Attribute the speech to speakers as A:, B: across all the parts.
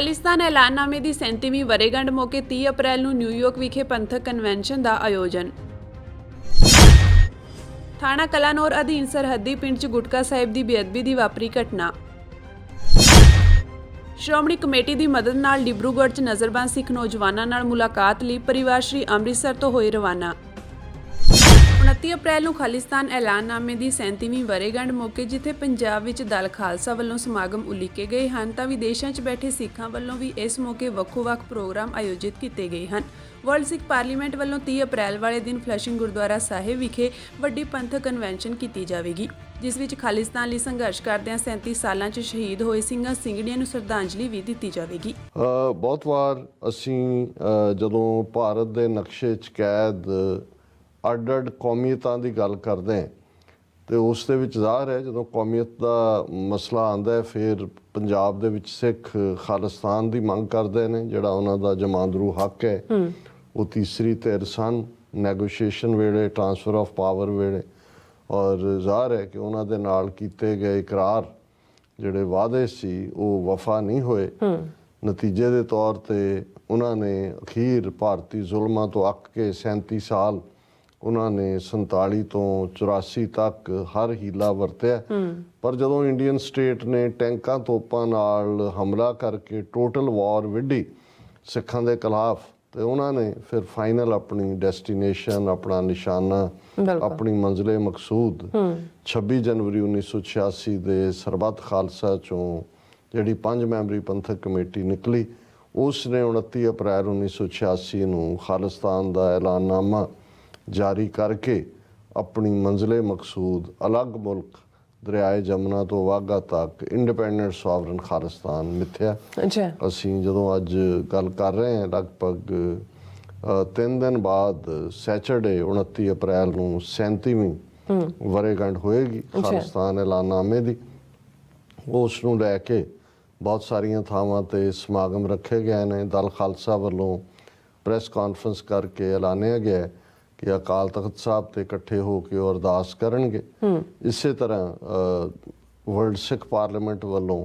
A: ਖਾਲਿਸਤਾਨ ਐਲਾਨਨਾਮੇ ਦੀ 37ਵੀਂ ਵਰ੍ਹੇਗੰਢ ਮੌਕੇ 30 ਅਪ੍ਰੈਲ ਨੂੰ ਨਿਊਯਾਰਕ ਵਿਖੇ ਪੰਥਕ ਕਨਵੈਨਸ਼ਨ ਦਾ ਆਯੋਜਨ। ਥਾਣਾ ਕਲਾਨੌਰ ਅਧੀਨ ਸਰਹੱਦੀ ਪਿੰਡ 'ਚ ਗੁਟਕਾ ਸਾਹਿਬ ਦੀ ਬੇਅਦਬੀ ਦੀ ਵਾਪਰੀ ਘਟਨਾ। ਸ਼੍ਰੋਮਣੀ ਕਮੇਟੀ ਦੀ ਮਦਦ ਨਾਲ ਡਿਬਰੂਗੜ੍ਹ 'ਚ ਨਜ਼ਰਬੰਦ ਸਿੱਖ ਨੌਜਵਾਨਾਂ ਨਾਲ ਮੁਲਾਕਾਤ ਲਈ ਪਰਿਵਾਰ ਸ਼੍ਰੀ ਅੰਮ੍ਰਿਤਸਰ ਤੋਂ ਹੋਏ ਰਵਾਨਾ। 29 ਅਪ੍ਰੈਲ ਨੂੰ ਖਾਲਿਸਤਾਨ ਐਲਾਨਨਾਮੇ ਦੀ 37ਵੀਂ ਵਰ੍ਹੇਗੰਢ ਮੌਕੇ ਜਿੱਥੇ ਪੰਜਾਬ ਵਿੱਚ ਦਲ ਖਾਲਸਾ ਵੱਲੋਂ ਸਮਾਗਮ ਉਲੀਕੇ ਗਏ ਹਨ ਤਾਂ ਵਿਦੇਸ਼ਾਂ 'ਚ ਬੈਠੇ ਸਿੱਖਾਂ ਵੱਲੋਂ ਵੀ ਇਸ ਮੌਕੇ ਵੱਖੋ-ਵੱਖ ਪ੍ਰੋਗਰਾਮ ਆਯੋਜਿਤ ਕੀਤੇ ਗਏ ਹਨ। ਵਰਲਡ ਸਿੱਖ ਪਾਰਲੀਮੈਂਟ ਵੱਲੋਂ 30 ਅਪ੍ਰੈਲ ਵਾਲੇ ਦਿਨ ਫਲਸ਼ਿੰਗ ਗੁਰਦੁਆਰਾ ਸਾਹਿਬ ਵਿਖੇ ਵੱਡੀ ਪੰਥਕ ਕਨਵੈਨਸ਼ਨ ਕੀਤੀ ਜਾਵੇਗੀ, ਜਿਸ ਵਿੱਚ ਖਾਲਿਸਤਾਨ ਲਈ ਸੰਘਰਸ਼ ਕਰਦਿਆਂ 37 ਸਾਲਾਂ 'ਚ ਸ਼ਹੀਦ ਹੋਏ ਸਿੰਘਾਂ ਸਿੰਘਣੀਆਂ ਨੂੰ ਸ਼ਰਧਾਂਜਲੀ ਵੀ ਦਿੱਤੀ ਜਾਵੇਗੀ।
B: ਬਹੁਤ ਵਾਰ ਅਸੀਂ ਜਦੋਂ ਭਾਰਤ ਦੇ ਨਕਸ਼ੇ 'ਚ ਕੈਦ ਅੱਡ-ਅੱਡ ਕੌਮੀਅਤਾਂ ਦੀ ਗੱਲ ਕਰਦੇ ਹਾਂ ਤੇ ਉਸ ਦੇ ਵਿੱਚ ਜ਼ਾਹਰ ਹੈ ਜਦੋਂ ਕੌਮੀਅਤ ਦਾ ਮਸਲਾ ਆਉਂਦਾ ਹੈ ਫਿਰ ਪੰਜਾਬ ਦੇ ਵਿੱਚ ਸਿੱਖ ਖਾਲਿਸਤਾਨ ਦੀ ਮੰਗ ਕਰਦੇ ਨੇ, ਜਿਹੜਾ ਉਹਨਾਂ ਦਾ ਜਮਾਂਦਰੂ ਹੱਕ ਹੈ। ਉਹ ਤੀਸਰੀ ਧਿਰ ਸਨ ਨੈਗੋਸ਼ੀਏਸ਼ਨ ਵੇਲੇ, ਟਰਾਂਸਫਰ ਆਫ ਪਾਵਰ ਵੇਲੇ, ਔਰ ਜ਼ਾਹਰ ਹੈ ਕਿ ਉਹਨਾਂ ਦੇ ਨਾਲ ਕੀਤੇ ਗਏ ਇਕਰਾਰ ਜਿਹੜੇ ਵਾਅਦੇ ਸੀ ਉਹ ਵਫਾ ਨਹੀਂ ਹੋਏ। ਨਤੀਜੇ ਦੇ ਤੌਰ ਤੇ ਉਹਨਾਂ ਨੇ ਅਖੀਰ ਭਾਰਤੀ ਜ਼ੁਲਮਾਂ ਤੋਂ ਅੱਕ ਕੇ 37 ਸਾਲ ਉਹਨਾਂ ਨੇ 47 ਤੋਂ 84 ਤੱਕ ਹਰ ਹੀਲਾ ਵਰਤਿਆ। ਪਰ ਜਦੋਂ ਇੰਡੀਅਨ ਸਟੇਟ ਨੇ ਟੈਂਕਾਂ ਤੋਪਾਂ ਨਾਲ ਹਮਲਾ ਕਰਕੇ ਟੋਟਲ ਵਾਰ ਵਿੱਢੀ ਸਿੱਖਾਂ ਦੇ ਖਿਲਾਫ ਤੇ ਉਹਨਾਂ ਨੇ ਫਿਰ ਫਾਈਨਲ ਆਪਣੀ ਡੈਸਟੀਨੇਸ਼ਨ, ਆਪਣਾ ਨਿਸ਼ਾਨਾ, ਆਪਣੀ ਮੰਜ਼ਿਲੇ ਮਕਸੂਦ 26 ਜਨਵਰੀ 1986 ਦੇ ਸਰਬੱਤ ਖਾਲਸਾ ਚੋਂ ਜਿਹੜੀ 5 ਮੈਂਬਰੀ ਪੰਥਕ ਕਮੇਟੀ ਨਿਕਲੀ, ਉਸ ਨੇ 29 ਅਪ੍ਰੈਲ 1986 ਨੂੰ ਖਾਲਿਸਤਾਨ ਦਾ ਐਲਾਨਨਾਮਾ ਜਾਰੀ ਕਰਕੇ ਆਪਣੀ ਮੰਜ਼ਿਲੇ ਮਕਸੂਦ ਅਲੱਗ ਮੁਲਕ ਦਰਿਆਏ ਜਮਨਾ ਤੋਂ ਵਾਘਾ ਤੱਕ ਇੰਡੀਪੈਂਡੈਂਟ ਸੋਵਰਨ ਖਾਲਿਸਤਾਨ ਮਿੱਥਿਆ। ਅਸੀਂ ਜਦੋਂ ਅੱਜ ਗੱਲ ਕਰ ਰਹੇ ਹਾਂ ਲਗਭਗ 3 ਦਿਨ ਬਾਅਦ ਸੈਚਰਡੇ 29 ਅਪ੍ਰੈਲ ਨੂੰ 37ਵੀਂ ਵਰ੍ਹੇਗੰਢ ਹੋਏਗੀ ਖਾਲਿਸਤਾਨ ਐਲਾਨਨਾਮੇ ਦੀ। ਉਸ ਨੂੰ ਲੈ ਕੇ ਬਹੁਤ ਸਾਰੀਆਂ ਥਾਵਾਂ ਤੇ ਸਮਾਗਮ ਰੱਖੇ ਗਏ ਨੇ। ਦਲ ਖਾਲਸਾ ਵੱਲੋਂ ਪ੍ਰੈਸ ਕਾਨਫਰੰਸ ਕਰਕੇ ਐਲਾਨਿਆ ਗਿਆ ਕਿ ਅਕਾਲ ਤਖਤ ਸਾਹਿਬ ਤੇ ਇਕੱਠੇ ਹੋ ਕੇ ਉਹ ਅਰਦਾਸ ਕਰਨਗੇ। ਇਸੇ ਤਰ੍ਹਾਂ ਵਰਲਡ ਸਿੱਖ ਪਾਰਲੀਮੈਂਟ ਵੱਲੋਂ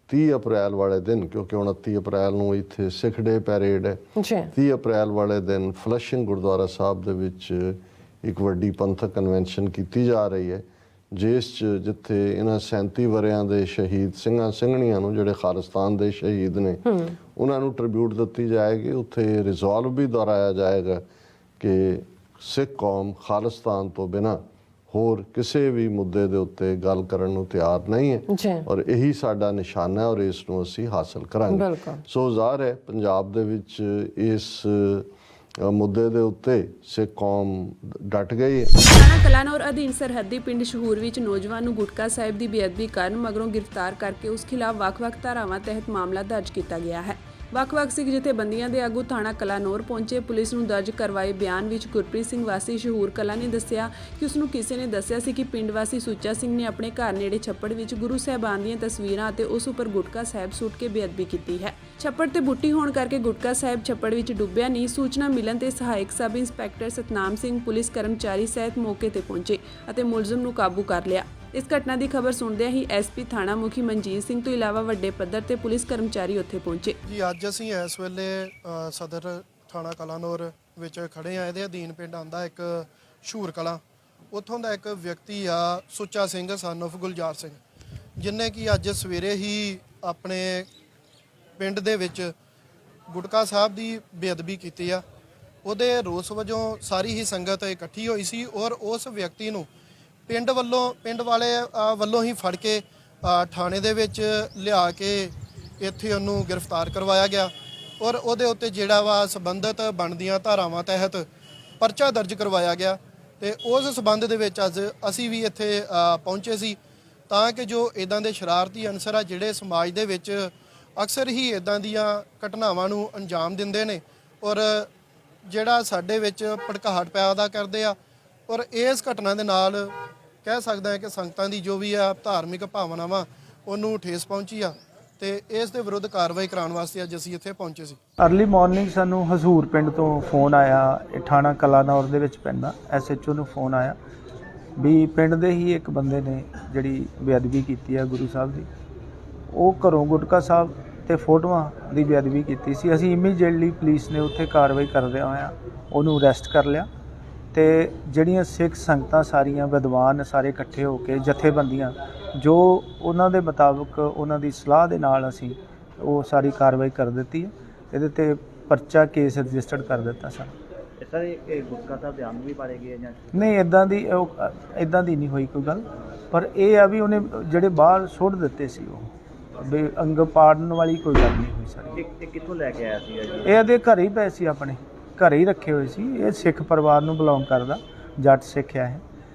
B: 30 ਅਪ੍ਰੈਲ ਵਾਲੇ ਦਿਨ, ਕਿਉਂਕਿ 29 ਅਪ੍ਰੈਲ ਨੂੰ ਇੱਥੇ ਸਿੱਖ ਡੇ ਪੈਰੇਡ ਹੈ, 30 ਅਪ੍ਰੈਲ ਵਾਲੇ ਦਿਨ ਫਲਸ਼ਿੰਗ ਗੁਰਦੁਆਰਾ ਸਾਹਿਬ ਦੇ ਵਿੱਚ ਇੱਕ ਵੱਡੀ ਪੰਥਕ ਕਨਵੈਨਸ਼ਨ ਕੀਤੀ ਜਾ ਰਹੀ ਹੈ, ਜਿਸ 'ਚ ਜਿੱਥੇ ਇਹਨਾਂ 37 ਵਰ੍ਹਿਆਂ ਦੇ ਸ਼ਹੀਦ ਸਿੰਘਾਂ ਸਿੰਘਣੀਆਂ ਨੂੰ ਜਿਹੜੇ ਖਾਲਿਸਤਾਨ ਦੇ ਸ਼ਹੀਦ ਨੇ ਉਹਨਾਂ ਨੂੰ ਟ੍ਰਿਬਿਊਟ ਦਿੱਤੀ ਜਾਏਗੀ। ਉੱਥੇ ਰਿਜ਼ੋਲਵ ਵੀ ਦੁਹਰਾਇਆ ਜਾਏਗਾ ਕਿ ਸਿੱਖ ਕੌਮ ਖਾਲਿਸਤਾਨ ਤੋਂ ਬਿਨਾਂ ਹੋਰ ਕਿਸੇ ਵੀ ਮੁੱਦੇ ਦੇ ਉੱਤੇ ਗੱਲ ਕਰਨ ਨੂੰ ਤਿਆਰ ਨਹੀਂ ਹੈ ਔਰ ਇਹੀ ਸਾਡਾ ਨਿਸ਼ਾਨਾ ਹੈ ਔਰ ਇਸ ਨੂੰ ਅਸੀਂ ਹਾਸਲ ਕਰਾਂਗੇ। ਸੋ ਜ਼ਾਹਰ ਹੈ ਪੰਜਾਬ ਦੇ ਵਿੱਚ ਇਸ ਮੁੱਦੇ ਦੇ ਉੱਤੇ ਸਿੱਖ ਕੌਮ ਡਟ ਗਈ ਹੈ।
A: ਥਾਣਾ ਕਲਾਨੌਰ ਅਧੀਨ ਸਰਹੱਦੀ ਪਿੰਡ ਸ਼ਹੂਰ ਵਿੱਚ ਨੌਜਵਾਨ ਨੂੰ ਗੁਟਕਾ ਸਾਹਿਬ ਦੀ ਬੇਅਦਬੀ ਕਰਨ ਮਗਰੋਂ ਗ੍ਰਿਫਤਾਰ ਕਰਕੇ ਉਸ ਖਿਲਾਫ ਵੱਖ-ਵੱਖ ਧਾਰਾਵਾਂ ਤਹਿਤ ਮਾਮਲਾ ਦਰਜ ਕੀਤਾ ਗਿਆ ਹੈ। ਵੱਖ-ਵੱਖ ਸਿੱਖ ਜਥੇਬੰਦੀਆਂ ਦੇ ਆਗੂ ਥਾਣਾ ਕਲਾਨੌਰ ਪਹੁੰਚੇ। ਪੁਲਿਸ ਨੂੰ ਦਰਜ ਕਰਵਾਏ ਬਿਆਨ ਵਿੱਚ ਗੁਰਪ੍ਰੀਤ ਸਿੰਘ ਵਾਸੀ ਸ਼ਹੂਰ ਕਲਾਂ ਨੇ ਦੱਸਿਆ ਕਿ ਉਸ ਨੂੰ ਕਿਸੇ ਨੇ ਦੱਸਿਆ ਸੀ ਕਿ ਪਿੰਡ ਵਾਸੀ ਸੁੱਚਾ ਸਿੰਘ ਨੇ ਆਪਣੇ ਘਰ ਨੇੜੇ ਛੱਪੜ ਵਿੱਚ ਗੁਰੂ ਸਾਹਿਬਾਨ ਦੀਆਂ ਤਸਵੀਰਾਂ ਅਤੇ ਉਸ ਉੱਪਰ ਗੁਟਕਾ ਸਾਹਿਬ ਸੁੱਟ ਕੇ ਬੇਅਦਬੀ ਕੀਤੀ ਹੈ। ਛੱਪੜ ਤੇ ਬੁੱਟੀ ਹੋਣ ਕਰਕੇ ਗੁਟਕਾ ਸਾਹਿਬ ਛੱਪੜ ਵਿੱਚ ਡੁੱਬਿਆ ਨਹੀਂ। ਸੂਚਨਾ ਮਿਲਣ ਤੇ ਸਹਾਇਕ sub inspector Satnam Singh police ਕਰਮਚਾਰੀ ਸਹਿਤ ਮੌਕੇ ਤੇ ਪਹੁੰਚੇ ਅਤੇ ਮੁਲਜ਼ਮ ਨੂੰ ਕਾਬੂ ਕਰ ਲਿਆ। ਇਸ ਘਟਨਾ ਦੀ ਖਬਰ ਸੁਣਦਿਆਂ ਹੀ ਐਸਪੀ ਥਾਣਾ ਮੁਖੀ ਮਨਜੀਤ ਸਿੰਘ ਤੋਂ ਇਲਾਵਾ ਵੱਡੇ ਪੱਧਰ ਤੇ ਪੁਲਿਸ ਕਰਮਚਾਰੀ ਉੱਥੇ ਪਹੁੰਚੇ।
C: ਜੀ ਅੱਜ ਅਸੀਂ ਇਸ ਵੇਲੇ ਸਦਰ ਥਾਣਾ ਕਲਾਨੌਰ ਵਿੱਚ ਖੜੇ ਆ। ਇਹਦੇ ਅਧੀਨ ਪਿੰਡ ਆਉਂਦਾ ਇੱਕ ਸ਼ਹੂਰ ਕਲਾਂ, ਉੱਥੋਂ ਦਾ ਇੱਕ ਵਿਅਕਤੀ ਆ ਸੁੱਚਾ ਸਿੰਘ ਸਨ ਆਫ ਗੁਲਜ਼ਾਰ ਸਿੰਘ, ਜਿਨੇ ਕਿ ਅੱਜ ਸਵੇਰੇ ਹੀ ਆਪਣੇ ਪਿੰਡ ਦੇ ਵਿੱਚ ਗੁਟਕਾ ਸਾਹਿਬ ਦੀ ਬੇਅਦਬੀ ਕੀਤੀ ਆ। ਉਹਦੇ ਰੋਸ ਵਜੋਂ ਸਾਰੀ ਹੀ ਸੰਗਤ ਇਕੱਠੀ ਹੋਈ ਸੀ ਔਰ ਉਸ ਵਿਅਕਤੀ ਨੂੰ ਪਿੰਡ ਵਾਲੇ ਵੱਲੋਂ ਹੀ ਫੜ ਕੇ ਥਾਣੇ ਦੇ ਵਿੱਚ ਲਿਆ ਕੇ ਇੱਥੇ ਉਹਨੂੰ ਗ੍ਰਿਫਤਾਰ ਕਰਵਾਇਆ ਗਿਆ ਔਰ ਉਹਦੇ ਉੱਤੇ ਜਿਹੜਾ ਵਾ ਸੰਬੰਧਿਤ ਬਣਦੀਆਂ ਧਾਰਾਵਾਂ ਤਹਿਤ ਪਰਚਾ ਦਰਜ ਕਰਵਾਇਆ ਗਿਆ। ਤੇ ਉਸ ਸੰਬੰਧ ਦੇ ਵਿੱਚ ਅੱਜ ਅਸੀਂ ਵੀ ਇੱਥੇ ਪਹੁੰਚੇ ਸੀ ਤਾਂ ਕਿ ਜੋ ਇਦਾਂ ਦੇ ਸ਼ਰਾਰਤੀ ਅਨਸਰ ਆ ਜਿਹੜੇ ਸਮਾਜ ਦੇ ਵਿੱਚ ਅਕਸਰ ਹੀ ਇਦਾਂ ਦੀਆਂ ਘਟਨਾਵਾਂ ਨੂੰ ਅੰਜਾਮ ਦਿੰਦੇ ਨੇ ਔਰ ਜਿਹੜਾ ਸਾਡੇ ਵਿੱਚ ਭੜਕਾਹਟ ਪੈਦਾ ਕਰਦੇ ਆ ਔਰ ਇਸ ਘਟਨਾ ਦੇ ਨਾਲ ਕਹਿ ਸਕਦਾ ਹੈ ਕਿ ਸੰਗਤਾਂ ਦੀ ਜੋ ਵੀ ਆ ਧਾਰਮਿਕ ਭਾਵਨਾਵਾਂ ਉਹਨੂੰ ਠੇਸ ਪਹੁੰਚੀ ਆ ਤੇ ਇਸ ਦੇ ਵਿਰੁੱਧ ਕਾਰਵਾਈ ਕਰਾਉਣ ਵਾਸਤੇ ਅੱਜ ਅਸੀਂ ਇੱਥੇ ਪਹੁੰਚੇ ਸੀ।
D: ਅਰਲੀ ਮਾਰਨਿੰਗ ਸਾਨੂੰ ਹਜ਼ੂਰ ਪਿੰਡ ਤੋਂ ਫੋਨ ਆਇਆ, ਇਹ ਥਾਣਾ ਕਲਾਨੌਰ ਦੇ ਵਿੱਚ ਪੈਂਦਾ, SHO ਨੂੰ ਫੋਨ ਆਇਆ ਵੀ ਪਿੰਡ ਦੇ ਹੀ ਇੱਕ ਬੰਦੇ ਨੇ ਜਿਹੜੀ ਬੇਅਦਬੀ ਕੀਤੀ ਆ ਗੁਰੂ ਸਾਹਿਬ ਦੀ। ਉਹ ਘਰੋਂ ਗੁਟਕਾ ਸਾਹਿਬ ਤੇ ਫੋਟੋਆਂ ਦੀ ਬੇਅਦਬੀ ਕੀਤੀ ਸੀ। ਅਸੀਂ ਇਮੀਡੀਏਟਲੀ ਪੁਲਿਸ ਨੇ ਉੱਥੇ ਕਾਰਵਾਈ ਕਰਦਿਆਂ ਹੋਇਆਂ ਉਹਨੂੰ ਅਰੈਸਟ ਕਰ ਲਿਆ ਤੇ ਜਿਹੜੀਆਂ ਸਿੱਖ ਸੰਗਤਾਂ ਸਾਰੀਆਂ ਵਿਦਵਾਨ ਸਾਰੇ ਇਕੱਠੇ ਹੋ ਕੇ ਜਥੇਬੰਦੀਆਂ ਜੋ ਉਹਨਾਂ ਦੇ ਮੁਤਾਬਕ ਉਹਨਾਂ ਦੀ ਸਲਾਹ ਦੇ ਨਾਲ ਅਸੀਂ ਉਹ ਸਾਰੀ ਕਾਰਵਾਈ ਕਰ ਦਿੱਤੀ ਹੈ। ਇਹਦੇ ਤੇ ਪਰਚਾ ਕੇਸ ਰਜਿਸਟਰਡ ਕਰ ਦਿੱਤਾ ਸਰ।
E: ਸਰ ਇਹ ਗੁਟਕਾ ਸਾਹਿਬ ਬਿਆਨ ਵੀ ਪਾੜੇ ਗਏ ਜਾਂ
D: ਨਹੀਂ ਇੱਦਾਂ ਦੀ ਨਹੀਂ ਹੋਈ ਕੋਈ ਗੱਲ, ਪਰ ਇਹ ਆ ਵੀ ਉਹਨੇ ਜਿਹੜੇ ਬਾਹਰ ਸੁੱਟ ਦਿੱਤੇ ਸੀ ਉਹ ਵੀ ਅੰਗ ਪਾੜਨ ਵਾਲੀ ਕੋਈ ਗੱਲ ਨਹੀਂ ਹੋਈ ਸਰ।
E: ਇਹ ਕਿੱਥੋਂ ਲੈ ਕੇ ਆਇਆ ਸੀ ਜੀ?
D: ਇਹ ਇਹਦੇ ਘਰੇ ਹੀ ਪਏ ਸੀ, ਆਪਣੇ ਘਰੇ ਹੀ ਰੱਖੇ ਹੋਏ ਸੀ। ਇਹ ਸਿੱਖ ਪਰਿਵਾਰ ਨੂੰ ਬਿਲੋਂਗ ਕਰਦਾ, ਜੱਟ ਸਿੱਖ ਆ ਇਹ,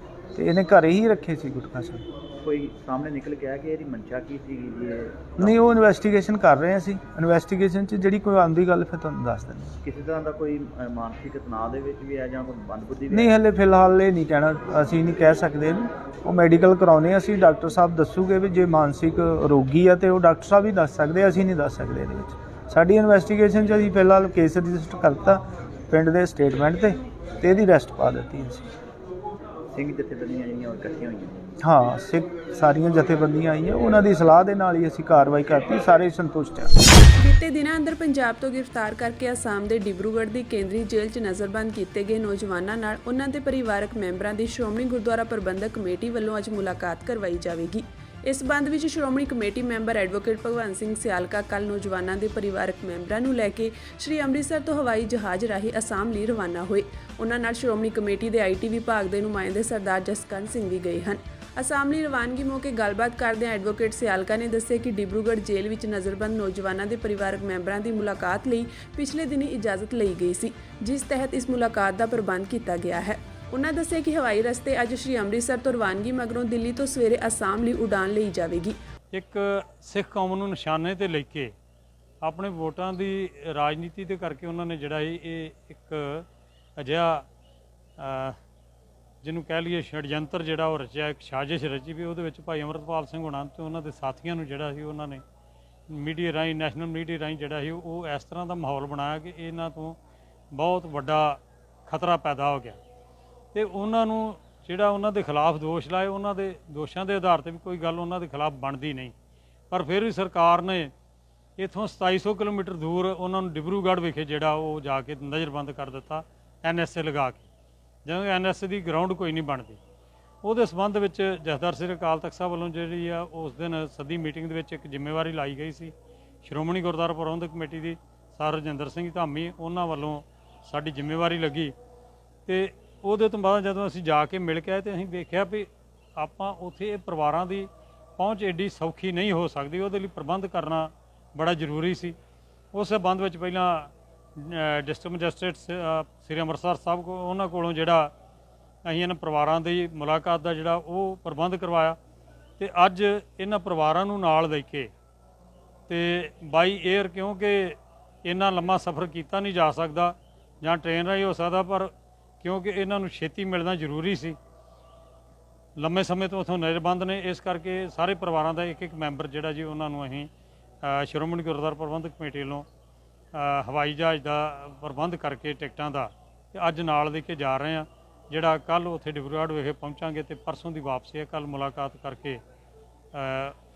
D: ਤੇ ਇਹਨੇ ਘਰੇ ਹੀ ਰੱਖੇ ਸੀ ਗੁਟਕਾ ਸਾਹਿਬ।
E: ਕੋਈ ਸਾਹਮਣੇ ਨਿਕਲ ਕੇ ਆਇਆ ਕਿ ਇਹਦੀ ਮਨਸ਼ਾ ਕੀ ਸੀਗੀ ਜੀ?
D: ਨਹੀਂ ਉਹ ਇਨਵੈਸਟੀਗੇਸ਼ਨ ਕਰ ਰਹੇ ਅਸੀਂ। ਇਨਵੈਸਟੀਗੇਸ਼ਨ 'ਚ ਜਿਹੜੀ ਕੋਈ ਆਉਂਦੀ ਗੱਲ ਫਿਰ ਤੁਹਾਨੂੰ ਦੱਸ ਦਿੰਦੇ।
E: ਕਿਸੇ ਤਰ੍ਹਾਂ ਦਾ ਕੋਈ ਮਾਨਸਿਕ ਤਣਾਅ ਦੇ ਵਿੱਚ ਵੀ ਹੈ ਜਾਂ ਕੋਈ ਬੰਦਬੁੱਧੀ ਵੀ
D: ਨਹੀਂ ਹਲੇ ਫਿਲਹਾਲ ਇਹ ਨਹੀਂ ਕਹਿਣਾ, ਅਸੀਂ ਨਹੀਂ ਕਹਿ ਸਕਦੇ ਇਹਨੂੰ। ਉਹ ਮੈਡੀਕਲ ਕਰਾਉਣੇ ਅਸੀਂ, ਡਾਕਟਰ ਸਾਹਿਬ ਦੱਸੂਗੇ ਵੀ ਜੇ ਮਾਨਸਿਕ ਰੋਗੀ ਆ ਤੇ ਉਹ ਡਾਕਟਰ ਸਾਹਿਬ ਹੀ ਦੱਸ ਸਕਦੇ, ਅਸੀਂ ਨਹੀਂ ਦੱਸ ਸਕਦੇ ਇਹਦੇ ਵਿੱਚ। ਸਾਡੀ ਇਨਵੈਸਟੀਗੇਸ਼ਨ 'ਚ ਅਸੀਂ ਫਿਲਹਾਲ ਕੇਸ ਰਜਿਸਟਰ ਕਰਤਾ ਪਿੰਡ ਦੇ ਸਟੇਟਮੈਂਟ ਤੇ ਇਹਦੀ ਅਰੈਸਟ ਪਾ ਦਿੱਤੀ ਅਸੀਂ।
E: ਸਿੰਘ ਜਥੇਬੰਦੀਆਂ ਜਿਹੜੀਆਂ ਉਹ ਇਕੱਠੀਆਂ ਹੋਈਆਂ?
D: ਹਾਂ ਸਿੱਖ ਸਾਰੀਆਂ ਜਥੇਬੰਦੀਆਂ ਆਈਆਂ, ਉਹਨਾਂ ਦੀ ਸਲਾਹ ਦੇ ਨਾਲ ਹੀ ਅਸੀਂ ਕਾਰਵਾਈ ਕਰਤੀ, ਸਾਰੇ ਸੰਤੁਸ਼ਟ ਆ।
A: ਬੀਤੇ ਦਿਨਾਂ ਅੰਦਰ ਪੰਜਾਬ ਤੋਂ ਗ੍ਰਿਫਤਾਰ ਕਰਕੇ ਅਸਾਮ ਦੇ ਡਿਬਰੂਗੜ੍ਹ ਦੀ ਕੇਂਦਰੀ ਜੇਲ੍ਹ 'ਚ ਨਜ਼ਰਬੰਦ ਕੀਤੇ ਗਏ ਨੌਜਵਾਨਾਂ ਨਾਲ ਉਹਨਾਂ ਦੇ ਪਰਿਵਾਰਕ ਮੈਂਬਰਾਂ ਦੀ ਸ਼੍ਰੋਮਣੀ ਗੁਰਦੁਆਰਾ ਪ੍ਰਬੰਧਕ ਕਮੇਟੀ ਵੱਲੋਂ ਅੱਜ ਮੁਲਾਕਾਤ ਕਰਵਾਈ ਜਾਵੇਗੀ। ਇਸ ਸੰਬੰਧ ਵਿੱਚ Shiromani committee member advocate Bhagwant Singh Sialka ਕੱਲ੍ਹ ਨੌਜਵਾਨਾਂ ਦੇ ਪਰਿਵਾਰਕ ਮੈਂਬਰਾਂ ਨੂੰ ਲੈ ਕੇ ਸ੍ਰੀ ਅੰਮ੍ਰਿਤਸਰ ਤੋਂ ਹਵਾਈ ਜਹਾਜ਼ ਰਾਹੀਂ ਅਸਾਮ ਲਈ ਰਵਾਨਾ ਹੋਏ। ਉਹਨਾਂ ਨਾਲ ਸ਼੍ਰੋਮਣੀ ਕਮੇਟੀ ਦੇ ਆਈਟੀ ਵਿਭਾਗ ਦੇ ਨੁਮਾਇੰਦੇ ਸਰਦਾਰ ਜਸਕਰਨ ਸਿੰਘ ਵੀ ਗਏ ਹਨ। ਅਸਾਮ ਲਈ ਰਵਾਨਗੀ ਮੌਕੇ ਗੱਲਬਾਤ ਕਰਦਿਆਂ ਐਡਵੋਕੇਟ ਸਿਆਲਕਾ ਨੇ ਦੱਸਿਆ ਕਿ ਡਿਬਰੂਗੜ੍ਹ ਜੇਲ੍ਹ ਵਿੱਚ ਨਜ਼ਰਬੰਦ ਨੌਜਵਾਨਾਂ ਦੇ ਪਰਿਵਾਰਕ ਮੈਂਬਰਾਂ ਦੀ ਮੁਲਾਕਾਤ ਲਈ ਪਿਛਲੇ ਦਿਨੀ ਇਜਾਜ਼ਤ ਲਈ ਗਈ ਸੀ, ਜਿਸ ਤਹਿਤ ਇਸ ਮੁਲਾਕਾਤ ਦਾ ਪ੍ਰਬੰਧ ਕੀਤਾ ਗਿਆ ਹੈ। ਉਹਨਾਂ ਦੱਸਿਆ ਕਿ ਹਵਾਈ ਰਸਤੇ ਅੱਜ ਸ਼੍ਰੀ ਅੰਮ੍ਰਿਤਸਰ ਤੋਂ ਰਵਾਨਗੀ ਮਗਰੋਂ ਦਿੱਲੀ ਤੋਂ ਸਵੇਰੇ ਅਸਾਮ ਲਈ ਉਡਾਨ ਲਈ ਜਾਵੇਗੀ।
F: ਇੱਕ ਸਿੱਖ ਕੌਮ ਨੂੰ ਨਿਸ਼ਾਨੇ ਤੇ ਲੈ ਕੇ ਆਪਣੇ ਵੋਟਾਂ ਦੀ ਰਾਜਨੀਤੀ ਦੇ ਕਰਕੇ ਉਹਨਾਂ ਨੇ ਜਿਹੜਾ ਇਹ ਇੱਕ ਅਜਿਹਾ ਜਿਹਨੂੰ ਕਹਿ ਲਈਏ ਛੜਯੰਤਰ ਜਿਹੜਾ ਉਹ ਰਚਿਆ, ਇੱਕ ਸਾਜ਼ਿਸ਼ ਰਚੀ ਵੀ ਉਹਦੇ ਵਿੱਚ ਭਾਈ ਅਮਰਤਪਾਲ ਸਿੰਘ ਹੋਣਾ ਤੇ ਉਹਨਾਂ ਦੇ ਸਾਥੀਆਂ ਨੂੰ ਜਿਹੜਾ ਸੀ ਉਹਨਾਂ ਨੇ ਮੀਡੀਆ ਰਾਹੀਂ, ਨੈਸ਼ਨਲ ਮੀਡੀਆ ਰਾਹੀਂ ਜਿਹੜਾ ਸੀ ਉਹ ਇਸ ਤਰ੍ਹਾਂ ਦਾ ਮਾਹੌਲ ਬਣਾਇਆ ਕਿ ਇਹਨਾਂ ਤੋਂ ਬਹੁਤ ਵੱਡਾ ਖਤਰਾ ਪੈਦਾ ਹੋ ਗਿਆ ਤੇ ਉਹਨਾਂ ਨੂੰ ਜਿਹੜਾ ਉਹਨਾਂ ਦੇ ਖਿਲਾਫ ਦੋਸ਼ ਲਾਏ, ਉਹਨਾਂ ਦੇ ਦੋਸ਼ਾਂ ਦੇ ਆਧਾਰ 'ਤੇ ਵੀ ਕੋਈ ਗੱਲ ਉਹਨਾਂ ਦੇ ਖਿਲਾਫ ਬਣਦੀ ਨਹੀਂ। ਪਰ ਫਿਰ ਵੀ ਸਰਕਾਰ ਨੇ ਇੱਥੋਂ 2700 ਕਿਲੋਮੀਟਰ ਦੂਰ ਉਹਨਾਂ ਨੂੰ ਡਿਬਰੂਗੜ੍ਹ ਵਿਖੇ ਜਿਹੜਾ ਉਹ ਜਾ ਕੇ ਨਜ਼ਰਬੰਦ ਕਰ ਦਿੱਤਾ NSA ਲਗਾ ਕੇ, ਜਦੋਂ NSA ਦੀ ਗਰਾਊਂਡ ਕੋਈ ਨਹੀਂ ਬਣਦੀ। ਉਹਦੇ ਸੰਬੰਧ ਵਿੱਚ ਜਥੇਦਾਰ ਸ੍ਰੀ ਅਕਾਲ ਤਖਤ ਸਾਹਿਬ ਵੱਲੋਂ ਜਿਹੜੀ ਆ ਉਸ ਦਿਨ ਸੱਦੀ ਮੀਟਿੰਗ ਦੇ ਵਿੱਚ ਇੱਕ ਜ਼ਿੰਮੇਵਾਰੀ ਲਾਈ ਗਈ ਸੀ ਸ਼੍ਰੋਮਣੀ ਗੁਰਦੁਆਰਾ ਪ੍ਰਬੰਧਕ ਕਮੇਟੀ ਦੀ, ਸਰ ਰਜਿੰਦਰ ਸਿੰਘ ਧਾਮੀ ਉਹਨਾਂ ਵੱਲੋਂ ਸਾਡੀ ਜ਼ਿੰਮੇਵਾਰੀ ਲੱਗੀ ਤੇ ਉਹਦੇ ਤੋਂ ਬਾਅਦ ਜਦੋਂ ਅਸੀਂ ਜਾ ਕੇ ਮਿਲ ਕੇ ਆਏ ਤੇ ਅਸੀਂ ਦੇਖਿਆ ਵੀ ਆਪਾਂ ਉੱਥੇ ਇਹ ਪਰਿਵਾਰਾਂ ਦੀ ਪਹੁੰਚ ਐਡੀ ਸੌਖੀ ਨਹੀਂ ਹੋ ਸਕਦੀ, ਉਹਦੇ ਲਈ ਪ੍ਰਬੰਧ ਕਰਨਾ ਬੜਾ ਜ਼ਰੂਰੀ ਸੀ। ਉਸ ਸੰਬੰਧ ਵਿੱਚ ਪਹਿਲਾਂ ਡਿਸਟ੍ਰਿਕਟ ਮੈਜਿਸਟਰੇਟ ਸ੍ਰੀ ਅੰਮ੍ਰਿਤਸਰ ਸਾਹਿਬ ਉਹਨਾਂ ਕੋਲੋਂ ਜਿਹੜਾ ਅਸੀਂ ਇਹਨਾਂ ਪਰਿਵਾਰਾਂ ਦੀ ਮੁਲਾਕਾਤ ਦਾ ਜਿਹੜਾ ਉਹ ਪ੍ਰਬੰਧ ਕਰਵਾਇਆ ਤੇ ਅੱਜ ਇਹਨਾਂ ਪਰਿਵਾਰਾਂ ਨੂੰ ਨਾਲ ਲੈ ਕੇ ਤੇ ਬਾਈ 에ਅਰ, ਕਿਉਂਕਿ ਇੰਨਾ ਲੰਮਾ ਸਫ਼ਰ ਕੀਤਾ ਨਹੀਂ ਜਾ ਸਕਦਾ ਜਾਂ ਟ੍ਰੇਨ ਰਾਹੀਂ ਹੋ ਸਕਦਾ, ਪਰ ਕਿਉਂਕਿ ਇਹਨਾਂ ਨੂੰ ਛੇਤੀ ਮਿਲਣਾ ਜ਼ਰੂਰੀ ਸੀ, ਲੰਮੇ ਸਮੇਂ ਤੋਂ ਉੱਥੋਂ ਨਜ਼ਰਬੰਦ ਨੇ, ਇਸ ਕਰਕੇ ਸਾਰੇ ਪਰਿਵਾਰਾਂ ਦਾ ਇੱਕ ਮੈਂਬਰ ਜਿਹੜਾ ਜੀ ਉਹਨਾਂ ਨੂੰ ਅਸੀਂ ਸ਼੍ਰੋਮਣੀ ਗੁਰਦੁਆਰਾ ਪ੍ਰਬੰਧਕ ਕਮੇਟੀ ਵੱਲੋਂ ਹਵਾਈ ਜਹਾਜ਼ ਦਾ ਪ੍ਰਬੰਧ ਕਰਕੇ ਟਿਕਟਾਂ ਦਾ ਤੇ ਅੱਜ ਨਾਲ ਲੈ ਕੇ ਜਾ ਰਹੇ ਹਾਂ। ਜਿਹੜਾ ਕੱਲ੍ਹ ਉੱਥੇ ਡਿਬਰੂਗੜ੍ਹ ਵਿਖੇ ਪਹੁੰਚਾਂਗੇ ਤੇ ਪਰਸੋਂ ਦੀ ਵਾਪਸੀ ਹੈ। ਕੱਲ੍ਹ ਮੁਲਾਕਾਤ ਕਰਕੇ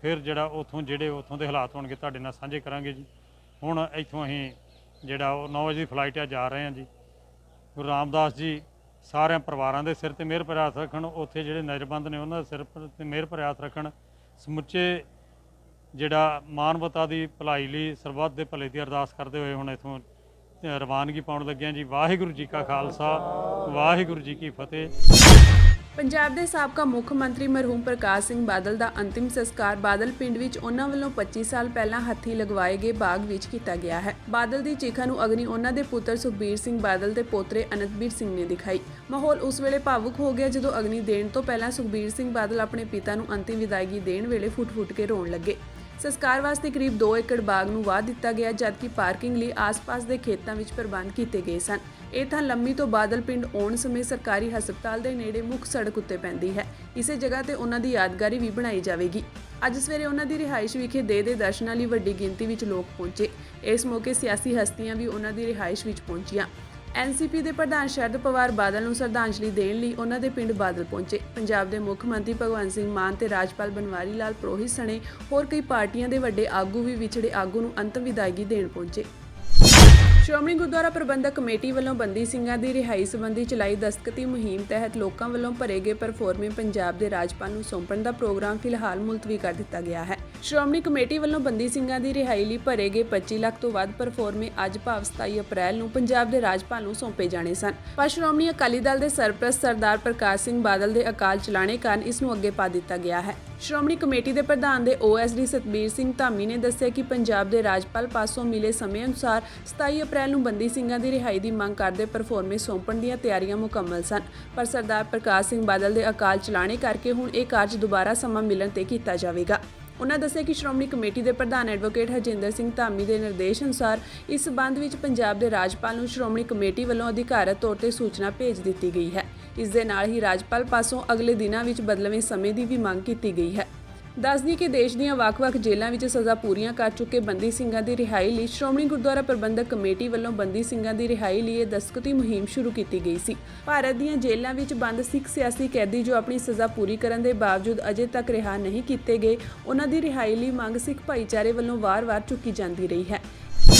F: ਫਿਰ ਜਿਹੜਾ ਉੱਥੋਂ ਦੇ ਹਾਲਾਤ ਹੋਣਗੇ ਤੁਹਾਡੇ ਨਾਲ ਸਾਂਝੇ ਕਰਾਂਗੇ ਜੀ। ਹੁਣ ਇੱਥੋਂ ਅਸੀਂ ਜਿਹੜਾ ਉਹ 9 ਵਜੇ ਦੀ ਫਲਾਈਟ ਆ ਜਾ ਰਹੇ ਹਾਂ ਜੀ। ਗੁਰੂ ਰਾਮਦਾਸ ਜੀ ਸਾਰਿਆਂ ਪਰਿਵਾਰਾਂ ਦੇ ਸਿਰ ਤੇ ਮਿਹਰ ਭਰਿਆ ਹੱਥ ਰੱਖਣ, ਉੱਥੇ ਜਿਹੜੇ ਨਜ਼ਰਬੰਦ ਨੇ ਉਹਨਾਂ ਦੇ ਸਿਰ ਤੇ ਮਿਹਰ ਭਰਿਆ ਹੱਥ ਰੱਖਣ। ਸਮੁੱਚੇ ਜਿਹੜਾ ਮਾਨਵਤਾ ਦੀ ਭਲਾਈ ਲਈ ਸਰਬੱਤ ਦੇ ਭਲੇ ਦੀ ਅਰਦਾਸ ਕਰਦੇ ਹੋਏ ਹੁਣ ਇੱਥੋਂ ਰਵਾਨਗੀ ਪਾਉਣ ਲੱਗਿਆਂ ਜੀ। ਵਾਹਿਗੁਰੂ ਜੀ ਕਾ ਖਾਲਸਾ, ਵਾਹਿਗੁਰੂ ਜੀ ਕੀ ਫਤਿਹ।
A: ਪੰਜਾਬ ਦੇ ਸਾਬਕਾ ਮੁੱਖ ਮੰਤਰੀ ਮਰਹੂਮ ਪ੍ਰਕਾਸ਼ ਸਿੰਘ ਬਾਦਲ ਦਾ ਅੰਤਿਮ ਸੰਸਕਾਰ ਬਾਦਲ ਪਿੰਡ ਵਿੱਚ ਉਹਨਾਂ ਵੱਲੋਂ 25 ਸਾਲ ਪਹਿਲਾਂ ਹੱਥੀਂ ਲਗਵਾਏ ਗਏ ਬਾਗ ਵਿੱਚ ਕੀਤਾ ਗਿਆ ਹੈ। ਬਾਦਲ ਦੀ ਚਿਖਾ ਨੂੰ ਅਗਨੀ ਉਹਨਾਂ ਦੇ ਪੁੱਤਰ ਸੁਖਬੀਰ ਸਿੰਘ ਬਾਦਲ ਤੇ ਪੋਤਰੇ ਅਨੰਤਬੀਰ ਸਿੰਘ ਨੇ ਦਿਖਾਈ। ਮਾਹੌਲ ਉਸ ਵੇਲੇ ਭਾਵੁਕ ਹੋ ਗਿਆ ਜਦੋਂ ਅਗਨੀ ਦੇਣ ਤੋਂ ਪਹਿਲਾਂ ਸੁਖਬੀਰ ਸਿੰਘ ਬਾਦਲ ਆਪਣੇ ਪਿਤਾ ਨੂੰ ਅੰਤਿਮ ਵਿਦਾਇਗੀ ਦੇਣ ਵੇਲੇ ਫੁੱਟ-ਫੁੱਟ ਕੇ ਰੋਣ ਲੱਗੇ। ਸੰਸਕਾਰ ਵਾਸਤੇ ਕਰੀਬ 2 ਏਕੜ ਬਾਗ ਨੂੰ ਵਾਹ ਦਿੱਤਾ ਗਿਆ, ਜਦਕਿ ਪਾਰਕਿੰਗ ਲਈ ਆਸ-ਪਾਸ ਦੇ ਖੇਤਾਂ ਵਿੱਚ ਪ੍ਰਬੰਧ ਕੀਤੇ ਗਏ ਸਨ। ਇਹ ਥਾਂ ਲੰਮੀ ਤੋਂ ਬਾਦਲ ਪਿੰਡ ਆਉਣ ਸਮੇਂ ਸਰਕਾਰੀ ਹਸਪਤਾਲ ਦੇ ਨੇੜੇ ਮੁੱਖ ਸੜਕ ਉੱਤੇ ਪੈਂਦੀ ਹੈ। ਇਸੇ ਜਗ੍ਹਾ ਤੇ ਉਹਨਾਂ ਦੀ ਯਾਦਗਾਰੀ ਵੀ ਬਣਾਈ ਜਾਵੇਗੀ। ਅੱਜ ਸਵੇਰੇ ਉਹਨਾਂ ਦੀ ਰਿਹਾਇਸ਼ ਵਿਖੇ ਦੇ ਦਰਸ਼ਨਾਂ ਲਈ ਵੱਡੀ ਗਿਣਤੀ ਵਿੱਚ ਲੋਕ ਪਹੁੰਚੇ। ਇਸ ਮੌਕੇ ਸਿਆਸੀ ਹਸਤੀਆਂ ਵੀ ਉਹਨਾਂ ਦੀ ਰਿਹਾਇਸ਼ ਵਿੱਚ ਪਹੁੰਚੀਆਂ। ਐਨਸੀਪੀ ਦੇ ਪ੍ਰਧਾਨ ਸ਼ਰਦ ਪਵਾਰ ਬਾਦਲ ਨੂੰ ਸ਼ਰਧਾਂਜਲੀ ਦੇਣ ਲਈ ਉਹਨਾਂ ਦੇ ਪਿੰਡ ਬਾਦਲ ਪਹੁੰਚੇ। ਪੰਜਾਬ ਦੇ ਮੁੱਖ ਮੰਤਰੀ ਭਗਵੰਤ ਸਿੰਘ ਮਾਨ ਤੇ ਰਾਜਪਾਲ ਬਨਵਾਰੀ ਲਾਲ ਪੁਰੋਹਿਤ ਸਣੇ ਹੋਰ ਕਈ ਪਾਰਟੀਆਂ ਦੇ ਵੱਡੇ ਆਗੂ ਵੀ ਵਿਛੜੇ ਆਗੂ ਨੂੰ ਅੰਤਮ ਵਿਦਾਇਗੀ ਦੇਣ ਪਹੁੰਚੇ। ਸ਼੍ਰੋਮਣੀ ਗੁਰਦੁਆਰਾ ਪ੍ਰਬੰਧਕ ਕਮੇਟੀ ਵੱਲੋਂ ਬੰਦੀ ਸਿੰਘਾਂ ਦੀ ਰਿਹਾਈ ਸੰਬੰਧੀ ਚਲਾਈ ਦਸਤਖਤੀ ਮੁਹਿੰਮ ਤਹਿਤ ਲੋਕਾਂ ਵੱਲੋਂ ਭਰੇ ਗਏ ਪਰਫੋਰਮੇ ਪੰਜਾਬ ਦੇ ਰਾਜਪਾਲ ਨੂੰ ਸੌਂਪਣ ਦਾ ਪ੍ਰੋਗਰਾਮ ਫਿਲਹਾਲ ਮੁਲਤਵੀ ਕਰ ਦਿੱਤਾ ਗਿਆ ਹੈ। ਸ਼੍ਰੋਮਣੀ ਕਮੇਟੀ ਵੱਲੋਂ ਬੰਦੀ ਸਿੰਘਾਂ ਦੀ ਰਿਹਾਈ ਲਈ ਭਰੇ ਗਏ 25 ਲੱਖ ਤੋਂ ਵੱਧ ਪਰਫੋਰਮੇ ਅੱਜ ਭਾਵ 27 ਅਪ੍ਰੈਲ ਨੂੰ ਪੰਜਾਬ ਦੇ ਰਾਜਪਾਲ ਨੂੰ ਸੌਂਪੇ ਜਾਣੇ ਸਨ, ਪਰ ਸ਼੍ਰੋਮਣੀ ਅਕਾਲੀ ਦਲ ਦੇ ਸਰਪ੍ਰਸਤ ਸਰਦਾਰ ਪ੍ਰਕਾਸ਼ ਸਿੰਘ ਬਾਦਲ ਦੇ ਅਕਾਲ ਚਲਾਣੇ ਕਾਰਨ ਇਸ ਨੂੰ ਅੱਗੇ ਪਾ ਦਿੱਤਾ ਗਿਆ ਹੈ। ਸ਼੍ਰੋਮਣੀ ਕਮੇਟੀ ਦੇ ਪ੍ਰਧਾਨ ਦੇ OSD ਸਤਬੀਰ ਸਿੰਘ ਧਾਮੀ ਨੇ ਦੱਸਿਆ ਕਿ ਪੰਜਾਬ ਦੇ ਰਾਜਪਾਲ ਪਾਸੋਂ ਮਿਲੇ ਸਮੇਂ ਅਨੁਸਾਰ 27 ਅਪ੍ਰੈਲ ਨੂੰ ਬੰਦੀ ਸਿੰਘਾਂ ਦੀ ਰਿਹਾਈ ਦੀ ਮੰਗ ਕਰਦੇ ਪਰਫੋਰਮੇ ਸੌਂਪਣ ਦੀਆਂ ਤਿਆਰੀਆਂ ਮੁਕੰਮਲ ਸਨ, ਪਰ ਸਰਦਾਰ ਪ੍ਰਕਾਸ਼ ਸਿੰਘ ਬਾਦਲ ਦੇ ਅਕਾਲ ਚਲਾਣੇ ਕਰਕੇ ਹੁਣ ਇਹ ਕਾਰਜ ਦੁਬਾਰਾ ਸਮਾਂ ਮਿਲਣ ਤੇ ਕੀਤਾ ਜਾਵੇਗਾ। ਉਨ੍ਹਾਂ ਦੱਸਿਆ ਕਿ ਸ਼੍ਰੋਮਣੀ ਕਮੇਟੀ ਦੇ ਪ੍ਰਧਾਨ ਐਡਵੋਕੇਟ ਹਰਜਿੰਦਰ ਸਿੰਘ ਧਾਮੀ ਦੇ ਨਿਰਦੇਸ਼ ਅਨੁਸਾਰ ਇਸ ਸਬੰਧ ਵਿੱਚ ਪੰਜਾਬ ਦੇ ਰਾਜਪਾਲ ਨੂੰ ਸ਼੍ਰੋਮਣੀ ਕਮੇਟੀ ਵੱਲੋਂ ਅਧਿਕਾਰਤ ਤੌਰ ਤੇ ਸੂਚਨਾ ਭੇਜ ਦਿੱਤੀ ਗਈ ਹੈ। ਇਸ ਦੇ ਨਾਲ ਹੀ ਰਾਜਪਾਲ ਪਾਸੋਂ ਅਗਲੇ ਦਿਨਾਂ ਵਿੱਚ ਬਦਲਵੇਂ ਸਮੇਂ ਦੀ ਵੀ ਮੰਗ ਕੀਤੀ ਗਈ ਹੈ। ਦੱਸਦੀ ਕਿ ਦੇਸ਼ ਦੀਆਂ ਵੱਖ-ਵੱਖ ਜੇਲ੍ਹਾਂ ਵਿੱਚ ਸਜ਼ਾ ਪੂਰੀਆਂ ਕਰ ਚੁੱਕੇ ਬੰਦੀ ਸਿੰਘਾਂ ਦੀ ਰਿਹਾਈ ਲਈ ਸ਼੍ਰੋਮਣੀ ਗੁਰਦੁਆਰਾ ਪ੍ਰਬੰਧਕ ਕਮੇਟੀ ਵੱਲੋਂ ਬੰਦੀ ਸਿੰਘਾਂ ਦੀ ਰਿਹਾਈ ਲਈ ਇਹ ਦਸਤਖਤੀ ਮੁਹਿੰਮ ਸ਼ੁਰੂ ਕੀਤੀ ਗਈ ਸੀ। ਭਾਰਤ ਦੀਆਂ ਜੇਲ੍ਹਾਂ ਵਿੱਚ ਬੰਦ ਸਿੱਖ ਸਿਆਸੀ ਕੈਦੀ ਜੋ ਆਪਣੀ ਸਜ਼ਾ ਪੂਰੀ ਕਰਨ ਦੇ ਬਾਵਜੂਦ ਅਜੇ ਤੱਕ ਰਿਹਾ ਨਹੀਂ ਕੀਤੇ ਗਏ, ਉਹਨਾਂ ਦੀ ਰਿਹਾਈ ਲਈ ਮੰਗ ਸਿੱਖ ਭਾਈਚਾਰੇ ਵੱਲੋਂ ਵਾਰ-ਵਾਰ ਚੁੱਕੀ ਜਾਂਦੀ ਰਹੀ ਹੈ।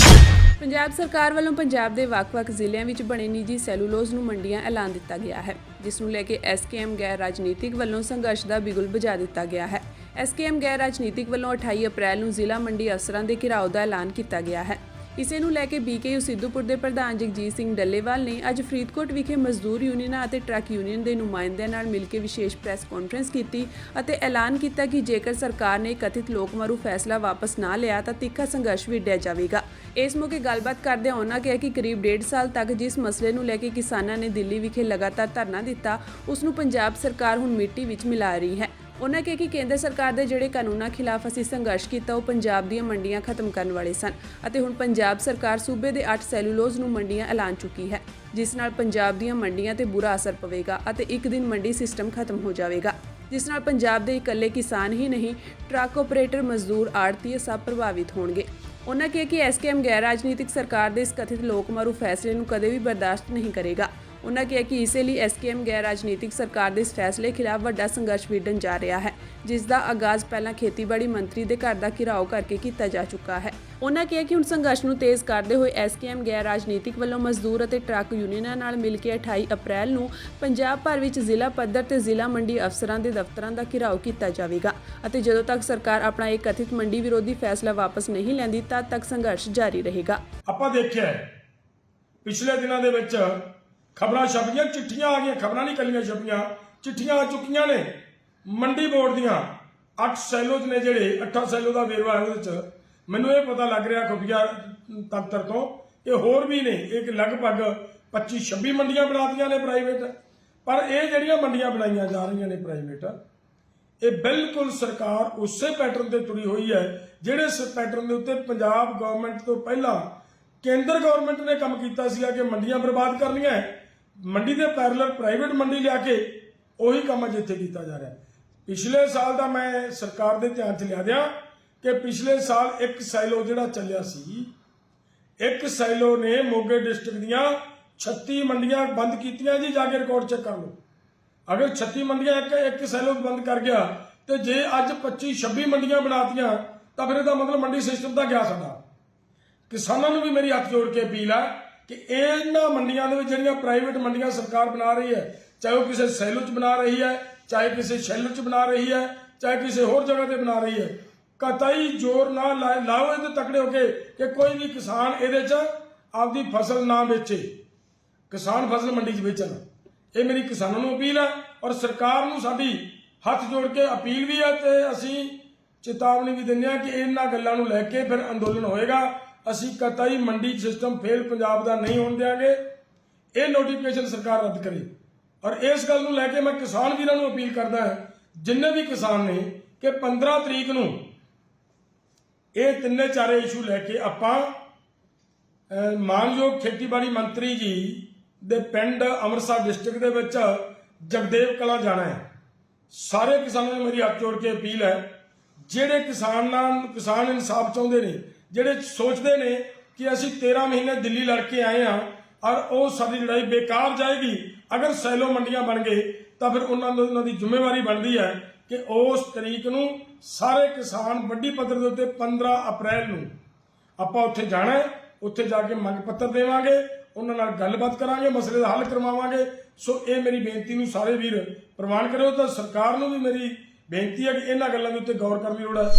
A: ਪੰਜਾਬ ਸਰਕਾਰ ਵੱਲੋਂ ਪੰਜਾਬ ਦੇ ਵੱਖ-ਵੱਖ ਜ਼ਿਲ੍ਹਿਆਂ ਵਿੱਚ ਬਣੇ ਨਿੱਜੀ ਸੈਲੂਲੋਜ਼ ਨੂੰ ਮੰਡੀਆਂ ਐਲਾਨ ਦਿੱਤਾ ਗਿਆ ਹੈ, ਜਿਸ ਨੂੰ ਲੈ ਕੇ SKM ਗੈਰ ਰਾਜਨੀਤਿਕ ਵੱਲੋਂ ਸੰਘਰਸ਼ ਦਾ ਬਿਗੁਲ ਵਜਾ ਦਿੱਤਾ ਗਿਆ ਹੈ। SKM ਗੈਰ ਰਾਜਨੀਤਿਕ ਵੱਲੋਂ 28 ਅਪ੍ਰੈਲ ਨੂੰ ਜ਼ਿਲ੍ਹਾ ਮੰਡੀ ਅਫਸਰਾਂ ਦੇ ਘਿਰਾਓ ਦਾ ਐਲਾਨ ਕੀਤਾ ਗਿਆ ਹੈ। ਇਸੇ ਨੂੰ ਲੈ ਕੇ BKU ਸਿੱਧੂਪੁਰ ਦੇ ਪ੍ਰਧਾਨ ਜਗਜੀਤ ਸਿੰਘ ਡੱਲੇਵਾਲ ਨੇ ਅੱਜ ਫਰੀਦਕੋਟ ਵਿਖੇ ਮਜ਼ਦੂਰ ਯੂਨੀਅਨਾਂ ਅਤੇ ਟਰੱਕ ਯੂਨੀਅਨ ਦੇ ਨੁਮਾਇੰਦਿਆਂ ਨਾਲ ਮਿਲ ਕੇ ਵਿਸ਼ੇਸ਼ ਪ੍ਰੈਸ ਕਾਨਫਰੰਸ ਕੀਤੀ ਅਤੇ ਐਲਾਨ ਕੀਤਾ ਕਿ ਜੇਕਰ ਸਰਕਾਰ ਨੇ ਕਥਿਤ ਲੋਕਮਾਰੂ ਫੈਸਲਾ ਵਾਪਸ ਨਾ ਲਿਆ ਤਾਂ ਤਿੱਖਾ ਸੰਘਰਸ਼ ਵਿੱਢਿਆ ਜਾਵੇਗਾ। ਇਸ ਮੌਕੇ ਗੱਲਬਾਤ ਕਰਦਿਆਂ ਉਹਨਾਂ ਕਿਹਾ ਕਿ ਕਰੀਬ 1.5 ਸਾਲ ਤੱਕ ਜਿਸ ਮਸਲੇ ਨੂੰ ਲੈ ਕੇ ਕਿਸਾਨਾਂ ਨੇ ਦਿੱਲੀ ਵਿਖੇ ਲਗਾਤਾਰ ਧਰਨਾ ਦਿੱਤਾ, ਉਸ ਨੂੰ ਪੰਜਾਬ ਸਰਕਾਰ ਹੁਣ ਮਿੱਟੀ ਵਿੱਚ ਮਿਲਾ ਰਹੀ ਹੈ। ਉਹਨਾਂ ਕਿਹਾ ਕਿ ਕੇਂਦਰ ਸਰਕਾਰ ਦੇ ਜਿਹੜੇ ਕਾਨੂੰਨਾਂ ਖਿਲਾਫ ਅਸੀਂ ਸੰਘਰਸ਼ ਕੀਤਾ ਉਹ ਪੰਜਾਬ ਦੀਆਂ ਮੰਡੀਆਂ ਖਤਮ ਕਰਨ ਵਾਲੇ ਸਨ ਅਤੇ ਹੁਣ ਪੰਜਾਬ ਸਰਕਾਰ ਸੂਬੇ ਦੇ 8 ਸੈਲੂਲੋਜ਼ ਨੂੰ ਮੰਡੀਆਂ ਐਲਾਨ ਚੁੱਕੀ ਹੈ, ਜਿਸ ਨਾਲ ਪੰਜਾਬ ਦੀਆਂ ਮੰਡੀਆਂ ਤੇ ਬੁਰਾ ਅਸਰ ਪਵੇਗਾ ਅਤੇ ਇੱਕ ਦਿਨ ਮੰਡੀ ਸਿਸਟਮ ਖਤਮ ਹੋ ਜਾਵੇਗਾ, ਜਿਸ ਨਾਲ ਪੰਜਾਬ ਦੇ ਇਕੱਲੇ ਕਿਸਾਨ ਹੀ ਨਹੀਂ ਟਰੱਕ ਆਪਰੇਟਰ, ਮਜ਼ਦੂਰ, ਆੜ੍ਹਤੀਏ ਸਭ ਪ੍ਰਭਾਵਿਤ ਹੋਣਗੇ। ਉਹਨਾਂ ਕਿਹਾ ਕਿ SKM ਗੈਰ ਰਾਜਨੀਤਿਕ ਸਰਕਾਰ ਦੇ ਇਸ ਕਥਿਤ ਲੋਕਮਾਰੂ ਫੈਸਲੇ ਨੂੰ ਕਦੇ ਵੀ ਬਰਦਾਸ਼ਤ ਨਹੀਂ ਕਰੇਗਾ। ਉਹਨਾਂ ਕਿਹਾ ਕਿ ਇਸੇ ਲਈ SKM ਗੈਰ ਰਾਜਨੀਤਿਕ ਸਰਕਾਰ ਦੇ ਇਸ ਫੈਸਲੇ ਖਿਲਾਫ ਵੱਡਾ ਸੰਘਰਸ਼ ਵਿੱਢਣ ਜਾ ਰਿਹਾ ਹੈ, ਜਿਸ ਦਾ ਆਗਾਜ਼ ਪਹਿਲਾਂ ਖੇਤੀਬਾੜੀ ਮੰਤਰੀ ਦੇ ਘਰ ਦਾ ਘਿਰਾਓ ਕਰਕੇ ਕੀਤਾ ਜਾ ਚੁੱਕਾ ਹੈ। ਉਹਨਾਂ ਕਿਹਾ ਕਿ ਹੁਣ ਸੰਘਰਸ਼ ਨੂੰ ਤੇਜ਼ ਕਰਦੇ ਹੋਏ SKM ਗੈਰ ਰਾਜਨੀਤਿਕ ਵੱਲੋਂ ਮਜ਼ਦੂਰ ਅਤੇ ਟਰੱਕ ਯੂਨੀਅਨਾਂ ਨਾਲ ਮਿਲ ਕੇ 28 ਅਪ੍ਰੈਲ ਨੂੰ ਪੰਜਾਬ ਭਰ ਵਿੱਚ ਜ਼ਿਲ੍ਹਾ ਪੱਧਰ ਤੇ ਜ਼ਿਲ੍ਹਾ ਮੰਡੀ ਅਫਸਰਾਂ ਦੇ ਦਫ਼ਤਰਾਂ ਦਾ ਘਿਰਾਓ ਕੀਤਾ ਜਾਵੇਗਾ ਅਤੇ ਜਦੋਂ ਤੱਕ ਸਰਕਾਰ ਆਪਣਾ ਇਹ ਕਥਿਤ ਮੰਡੀ ਵਿਰੋਧੀ ਫੈਸਲਾ ਵਾਪਸ ਨਹੀਂ ਲੈਂਦੀ ਤਦ ਤੱਕ ਸੰਘਰਸ਼ ਜਾਰੀ ਰਹੇਗਾ।
G: ਆਪਾਂ ਦੇਖਿਆ ਪਿਛਲੇ ਦਿਨਾਂ ਦੇ ਵਿੱਚ ਖਬਰਾਂ ਛਪੀਆਂ, ਚਿੱਠੀਆਂ ਆ ਗਈਆਂ, ਖਬਰਾਂ ਨਹੀਂ ਕੱਲੀਆਂ ਛਪੀਆਂ, ਚਿੱਠੀਆਂ ਆ ਚੁੱਕੀਆਂ ਨੇ। ਮੰਡੀ ਬੋਰਡ ਦੀਆਂ 8 ਸੈਲੋਜ਼ ਨੇ ਜਿਹੜੇ 8 ਸੈਲੋ ਦਾ ਵੇਰਵਾ ਹੈ, ਉਹਦੇ ਵਿੱਚ ਮੈਨੂੰ ਇਹ ਪਤਾ ਲੱਗ ਰਿਹਾ ਖੁਫੀਆ ਤੰਤਰ ਤੋਂ ਕਿ ਹੋਰ ਵੀ ਨੇ, ਇਹ ਲਗਭਗ 25-26 ਮੰਡੀਆਂ ਬਣਾਤੀਆਂ ਨੇ ਪ੍ਰਾਈਵੇਟ। ਪਰ ਇਹ ਜਿਹੜੀਆਂ ਮੰਡੀਆਂ ਬਣਾਈਆਂ ਜਾ ਰਹੀਆਂ ਨੇ ਪ੍ਰਾਈਵੇਟ, ਇਹ ਬਿਲਕੁਲ ਸਰਕਾਰ ਉਸੇ ਪੈਟਰਨ ਤੇ ਤੁਰੀ ਹੋਈ ਹੈ ਜਿਹੜੇ ਪੈਟਰਨ ਦੇ ਉੱਤੇ ਪੰਜਾਬ ਗਵਰਨਮੈਂਟ ਤੋਂ ਪਹਿਲਾਂ ਕੇਂਦਰ ਗਵਰਨਮੈਂਟ ਨੇ ਕੰਮ ਕੀਤਾ ਸੀਗਾ ਕਿ ਮੰਡੀਆਂ ਬਰਬਾਦ ਕਰਨੀਆਂ ਹੈ। ਮੰਡੀ ਦੇ ਪੈਰਲਲ ਪ੍ਰਾਈਵੇਟ ਮੰਡੀ ਲਿਆ ਕੇ ਉਹੀ ਕੰਮ ਅੱਜ ਇੱਥੇ ਕੀਤਾ ਜਾ ਰਿਹਾ। ਪਿਛਲੇ ਸਾਲ ਦਾ ਮੈਂ ਸਰਕਾਰ ਦੇ ਧਿਆਨ 'ਚ ਲਿਆ ਦਿਆਂ ਕਿ ਪਿਛਲੇ ਸਾਲ ਇੱਕ ਸੈਲੋ ਜਿਹੜਾ ਚੱਲਿਆ ਸੀ, ਇੱਕ ਸੈਲੋ ਨੇ ਮੋਗੇ ਡਿਸਟ੍ਰਿਕਟ ਦੀਆਂ 36 ਮੰਡੀਆਂ ਬੰਦ ਕੀਤੀਆਂ ਜੀ। ਜਾ ਕੇ ਰਿਕਾਰਡ ਚੈੱਕ ਕਰ ਲਓ। ਅਗਰ 36 ਮੰਡੀਆਂ ਇੱਕ ਸੈਲੋ ਬੰਦ ਕਰ ਗਿਆ ਤੇ ਜੇ ਅੱਜ 25-26 ਮੰਡੀਆਂ ਬਣਾਤੀਆਂ ਤਾਂ ਫਿਰ ਇਹਦਾ ਮਤਲਬ ਮੰਡੀ ਸਿਸਟਮ ਤਾਂ ਗਿਆ ਸਾਡਾ। ਕਿਸਾਨਾਂ ਨੂੰ ਵੀ ਮੇਰੀ ਹੱਥ ਜੋੜ ਕੇ ਅਪੀਲ ਹੈ ਕਿ ਇਹਨਾਂ ਮੰਡੀਆਂ ਦੇ ਵਿੱਚ ਜਿਹੜੀਆਂ ਪ੍ਰਾਈਵੇਟ ਮੰਡੀਆਂ ਸਰਕਾਰ ਬਣਾ ਰਹੀ ਹੈ, ਚਾਹੇ ਉਹ ਕਿਸੇ ਸੈਲੋ 'ਚ ਬਣਾ ਰਹੀ ਹੈ, ਚਾਹੇ ਕਿਸੇ ਸ਼ੈਲਰ 'ਚ ਬਣਾ ਰਹੀ ਹੈ, ਚਾਹੇ ਕਿਸੇ ਹੋਰ ਜਗ੍ਹਾ ਤੇ ਬਣਾ ਰਹੀ ਹੈ, ਕਤਈ ਜ਼ੋਰ ਨਾ ਲਾਓ ਇਹਦੇ ਤਕੜੇ ਹੋ ਕੇ ਕਿ ਕੋਈ ਵੀ ਕਿਸਾਨ ਇਹਦੇ 'ਚ ਆਪਦੀ ਫਸਲ ਨਾ ਵੇਚੇ, ਕਿਸਾਨ ਫਸਲ ਮੰਡੀ 'ਚ ਵੇਚਣ। ਇਹ ਮੇਰੀ ਕਿਸਾਨਾਂ ਨੂੰ ਅਪੀਲ ਹੈ ਔਰ ਸਰਕਾਰ ਨੂੰ ਸਾਡੀ ਹੱਥ ਜੋੜ ਕੇ ਅਪੀਲ ਵੀ ਹੈ ਤੇ ਅਸੀਂ ਚੇਤਾਵਨੀ ਵੀ ਦਿੰਦੇ ਹਾਂ ਕਿ ਇਹਨਾਂ ਗੱਲਾਂ ਨੂੰ ਲੈ ਕੇ ਫਿਰ ਅੰਦੋਲਨ ਹੋਏਗਾ। ਅਸੀਂ ਕਤਈ ਮੰਡੀ ਸਿਸਟਮ ਫੇਲ ਪੰਜਾਬ ਦਾ ਨਹੀਂ ਹੋਣ ਦਿਆਂਗੇ। ਇਹ ਨੋਟੀਫਿਕੇਸ਼ਨ ਸਰਕਾਰ ਰੱਦ ਕਰੇ। ਔਰ ਇਸ ਗੱਲ ਨੂੰ ਲੈ ਕੇ ਮੈਂ ਕਿਸਾਨ ਵੀਰਾਂ ਨੂੰ ਅਪੀਲ ਕਰਦਾ ਹਾਂ, ਜਿੰਨੇ ਵੀ ਕਿਸਾਨ ਨੇ, ਕਿ 15 ਤਰੀਕ ਨੂੰ ਇਹ ਤਿੰਨੇ ਚਾਰੇ ਇਸ਼ੂ ਲੈ ਕੇ ਆਪਾਂ ਮਾਨਯੋਗ ਖੇਤੀਬਾੜੀ ਮੰਤਰੀ ਜੀ ਦੇ ਪਿੰਡ ਅੰਮ੍ਰਿਤਸਰ ਡਿਸਟ੍ਰਿਕਟ ਦੇ ਵਿੱਚ ਜਗਦੇਵ ਕਲਾਂ ਜਾਣਾ ਹੈ। ਸਾਰੇ ਕਿਸਾਨਾਂ ਨੂੰ ਮੇਰੀ ਹੱਥ ਜੋੜ ਕੇ ਅਪੀਲ ਹੈ, ਜਿਹੜੇ ਕਿਸਾਨ ਇਨਸਾਫ ਚਾਹੁੰਦੇ ਨੇ, ਜਿਹੜੇ ਸੋਚਦੇ ਨੇ ਕਿ ਅਸੀਂ 13 ਮਹੀਨੇ ਦਿੱਲੀ ਲੜ ਕੇ ਆਏ ਹਾਂ, ਔਰ ਉਹ ਸਾਡੀ ਲੜਾਈ ਬੇਕਾਰ ਜਾਏਗੀ। ਅਗਰ ਸੈਲੋ ਮੰਡੀਆਂ ਬਣ ਗਏ ਤਾਂ ਫਿਰ ਉਹਨਾਂ ਦੀ ਜ਼ਿੰਮੇਵਾਰੀ ਬਣਦੀ ਹੈ ਕਿ ਉਸ ਤਰੀਕ ਨੂੰ ਸਾਰੇ ਕਿਸਾਨ ਵੱਡੀ ਪੱਧਰ ਦੇ ਉੱਤੇ 15 ਅਪ੍ਰੈਲ ਨੂੰ ਆਪਾਂ ਉੱਥੇ ਜਾਣਾ ਹੈ। ਉੱਥੇ ਜਾ ਕੇ ਮੰਗ ਪੱਤਰ ਦੇਵਾਂਗੇ, ਉਹਨਾਂ ਨਾਲ ਗੱਲਬਾਤ ਕਰਾਂਗੇ, ਮਸਲੇ ਦਾ ਹੱਲ ਕਰਵਾਵਾਂਗੇ। ਸੋ ਇਹ ਮੇਰੀ ਬੇਨਤੀ ਨੂੰ ਸਾਰੇ ਵੀਰ ਪ੍ਰਵਾਨ ਕਰਿਓ। ਤਾਂ ਸਰਕਾਰ ਨੂੰ ਵੀ ਮੇਰੀ ਬੇਨਤੀ ਹੈ ਕਿ ਇਹਨਾਂ ਗੱਲਾਂ ਦੇ ਉੱਤੇ ਗੌਰ ਕਰਨ ਦੀ ਲੋੜ ਹੈ।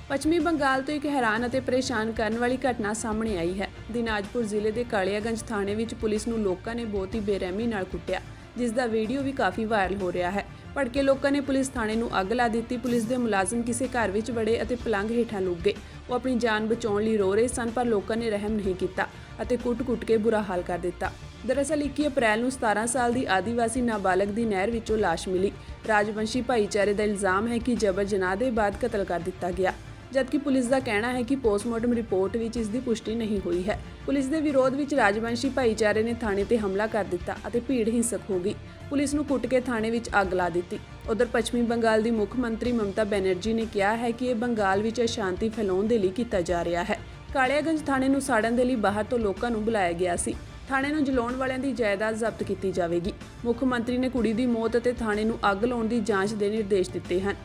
A: ਪੱਛਮੀ ਬੰਗਾਲ ਤੋਂ ਇੱਕ ਹੈਰਾਨ ਅਤੇ ਪਰੇਸ਼ਾਨ ਕਰਨ ਵਾਲੀ ਘਟਨਾ ਸਾਹਮਣੇ ਆਈ ਹੈ। ਦਿਨਾਜਪੁਰ ਜ਼ਿਲ੍ਹੇ ਦੇ ਕਾਲੀਆਗੰਜ ਥਾਣੇ ਵਿੱਚ ਪੁਲਿਸ ਨੂੰ ਲੋਕਾਂ ਨੇ ਬਹੁਤ ਹੀ ਬੇਰਹਿਮੀ ਨਾਲ ਕੁੱਟਿਆ, ਜਿਸ ਦਾ ਵੀਡੀਓ ਵੀ ਕਾਫੀ ਵਾਇਰਲ ਹੋ ਰਿਹਾ ਹੈ। ਭੜਕੇ ਲੋਕਾਂ ਨੇ ਪੁਲਿਸ ਥਾਣੇ ਨੂੰ ਅੱਗ ਲਾ ਦਿੱਤੀ। ਪੁਲਿਸ ਦੇ ਮੁਲਾਜ਼ਮ ਕਿਸੇ ਘਰ ਵਿੱਚ ਵੜੇ ਅਤੇ ਪਲੰਘ ਹੇਠਾਂ ਲੁਕ ਗਏ। ਉਹ ਆਪਣੀ ਜਾਨ ਬਚਾਉਣ ਲਈ ਰੋ ਰਹੇ ਸਨ, ਪਰ ਲੋਕਾਂ ਨੇ ਰਹਿਮ ਨਹੀਂ ਕੀਤਾ ਅਤੇ ਕੁੱਟ-ਕੁੱਟ ਕੇ ਬੁਰਾ ਹਾਲ ਕਰ ਦਿੱਤਾ। ਦਰਅਸਲ 21 ਅਪ੍ਰੈਲ ਨੂੰ 17 ਸਾਲ ਦੀ ਆਦੀਵਾਸੀ ਨਾਬਾਲਗ ਦੀ ਨਹਿਰ ਵਿੱਚੋਂ ਲਾਸ਼ ਮਿਲੀ। ਰਾਜਵੰਸ਼ੀ ਭਾਈਚਾਰੇ ਦਾ ਇਲਜ਼ਾਮ ਹੈ ਕਿ ਜਬਰ ਜਨਾਹ ਦੇ ਬਾਅਦ ਕਤਲ ਕਰ ਦਿੱਤਾ ਗਿਆ, ਜਦਕਿ ਪੁਲਿਸ ਦਾ ਕਹਿਣਾ ਹੈ ਕਿ ਪੋਸਟਮਾਰਟਮ ਰਿਪੋਰਟ ਵਿੱਚ ਇਸ ਦੀ ਪੁਸ਼ਟੀ ਨਹੀਂ ਹੋਈ ਹੈ। ਪੁਲਿਸ ਦੇ ਵਿਰੋਧ ਵਿੱਚ ਰਾਜਵੰਸ਼ੀ ਭਾਈਚਾਰੇ ਨੇ ਥਾਣੇ ਤੇ ਹਮਲਾ ਕਰ ਦਿੱਤਾ ਅਤੇ ਭੀੜ ਹਿੰਸਕ ਹੋ ਗਈ। ਪੁਲਿਸ ਨੂੰ ਕੁੱਟ ਕੇ ਥਾਣੇ ਵਿੱਚ ਅੱਗ ਲਾ ਦਿੱਤੀ। ਉਧਰ ਪੱਛਮੀ ਬੰਗਾਲ ਦੀ ਮੁੱਖ ਮੰਤਰੀ ਮਮਤਾ ਬੈਨਰਜੀ ਨੇ ਕਿਹਾ ਹੈ ਕਿ ਇਹ ਬੰਗਾਲ ਵਿੱਚ ਅਸ਼ਾਂਤੀ ਫੈਲਾਉਣ ਦੇ ਲਈ ਕੀਤਾ ਜਾ ਰਿਹਾ ਹੈ। ਕਾਲੀਆਗੰਜ ਥਾਣੇ ਨੂੰ ਸਾੜਨ ਦੇ ਲਈ ਬਾਹਰ ਤੋਂ ਲੋਕਾਂ ਨੂੰ ਬੁਲਾਇਆ ਗਿਆ ਸੀ। ਥਾਣੇ ਨੂੰ ਜਲਾਉਣ ਵਾਲਿਆਂ ਦੀ ਜਾਇਦਾਦ ਜ਼ਬਤ ਕੀਤੀ ਜਾਵੇਗੀ। ਮੁੱਖ ਮੰਤਰੀ ਨੇ ਕੁੜੀ ਦੀ ਮੌਤ ਅਤੇ ਥਾਣੇ ਨੂੰ ਅੱਗ ਲਾਉਣ ਦੀ ਜਾਂਚ ਦੇ ਨਿਰਦੇਸ਼ ਦਿੱਤੇ ਹਨ।